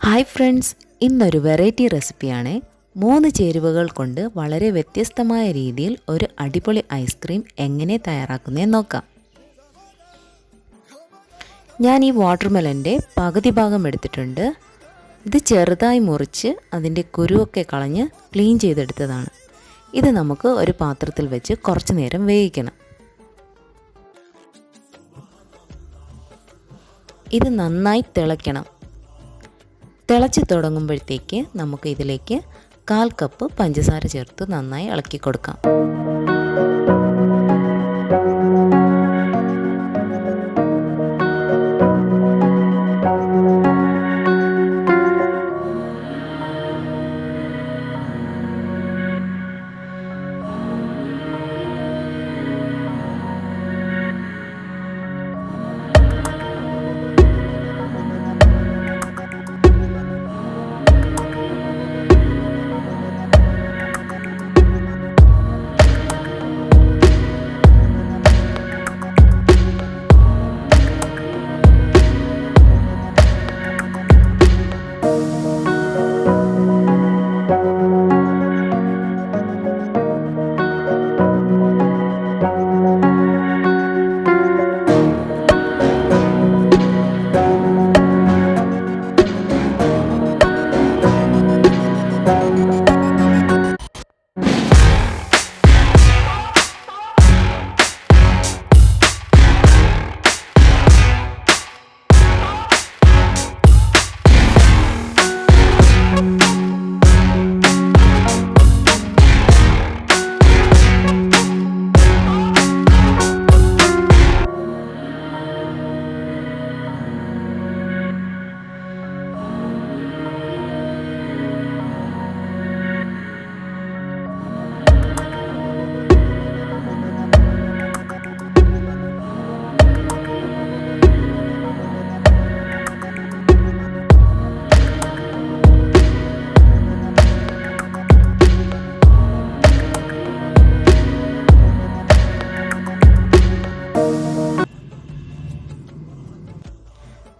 Hi friends, ഇന്നൊരു variety റെസിപ്പിയാണ്. 3 ചേരുവകൾ കൊണ്ട് വളരെ വ്യത്യസ്തമായ രീതിയിൽ ഒരു അടിപൊളി ഐസ്ക്രീം എങ്ങനെ തയ്യാറാക്കുന്നതെന്ന് നോക്കാം. ഞാൻ ഈ വാട്ടർമെലൻ്റെ പകുതി ഭാഗം എടുത്തിട്ടുണ്ട്. ഇത് ചെറുതായി മുറിച്ച് അതിൻ്റെ കുരുവൊക്കെ കളഞ്ഞ് ക്ലീൻ ചെയ്തെടുത്തതാണ്. ഇത് നമുക്ക് ഒരു പാത്രത്തിൽ വെച്ച് കുറച്ച് നേരം വേവിക്കണം. ഇത് നന്നായി തിളയ്ക്കണം. തിളച്ച് തുടങ്ങുമ്പോഴത്തേക്ക് നമുക്ക് ഇതിലേക്ക് 1/4 കപ്പ് പഞ്ചസാര ചേർത്ത് നന്നായി ഇളക്കി കൊടുക്കാം.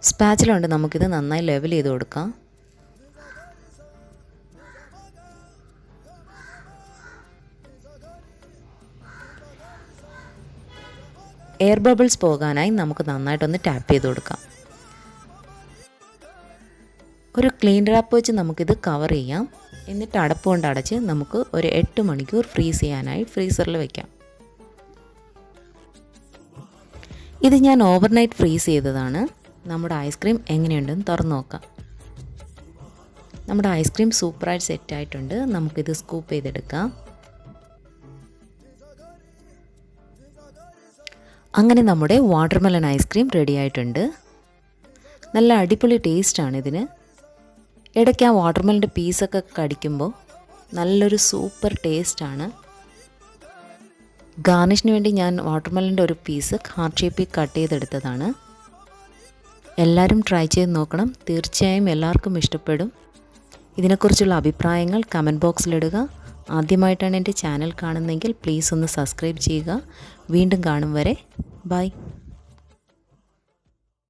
സ്പാച്ചില കൊണ്ട് നമുക്കിത് നന്നായി ലെവൽ ചെയ്ത് കൊടുക്കാം. എയർ ബബിൾസ് പോകാനായി നമുക്ക് നന്നായിട്ടൊന്ന് ടാപ്പ് ചെയ്ത് കൊടുക്കാം. ഒരു ക്ലീൻ റാപ്പ് വെച്ച് നമുക്കിത് കവർ ചെയ്യാം. എന്നിട്ട് അടപ്പ് കൊണ്ട് അടച്ച് നമുക്ക് ഒരു 8 മണിക്കൂർ ഫ്രീസ് ചെയ്യാനായി ഫ്രീസറിൽ വയ്ക്കാം. ഇത് ഞാൻ ഓവർനൈറ്റ് ഫ്രീസ് ചെയ്തതാണ്. നമ്മുടെ ഐസ്ക്രീം എങ്ങനെയുണ്ടെന്ന് തുറന്ന് നോക്കാം. നമ്മുടെ ഐസ്ക്രീം സൂപ്പറായിട്ട് സെറ്റായിട്ടുണ്ട്. നമുക്കിത് സ്കൂപ്പ് ചെയ്തെടുക്കാം. അങ്ങനെ നമ്മുടെ വാട്ടർമെലൺ ഐസ്ക്രീം റെഡി ആയിട്ടുണ്ട്. നല്ല അടിപൊളി ടേസ്റ്റാണ് ഇതിന്. ഇടയ്ക്ക് ആ വാട്ടർമെലൻ്റെ പീസൊക്കെ കടിക്കുമ്പോൾ നല്ലൊരു സൂപ്പർ ടേസ്റ്റാണ്. ഗാർണിഷിന് വേണ്ടി ഞാൻ വാട്ടർമെലൻ്റെ ഒരു പീസ് ഹാർട്ട് ഷേപ്പിൽ കട്ട് ചെയ്തെടുത്തതാണ്. എല്ലാവരും ട്രൈ ചെയ്ത് നോക്കണം. തീർച്ചയായും എല്ലാവർക്കും ഇഷ്ടപ്പെടും. ഇതിനെക്കുറിച്ചുള്ള അഭിപ്രായങ്ങൾ കമൻറ്റ് ബോക്സിലിടുക. ആദ്യമായിട്ടാണ് എൻ്റെ ചാനൽ കാണുന്നതെങ്കിൽ പ്ലീസ് ഒന്ന് സബ്സ്ക്രൈബ് ചെയ്യുക. വീണ്ടും കാണും വരെ ബൈ.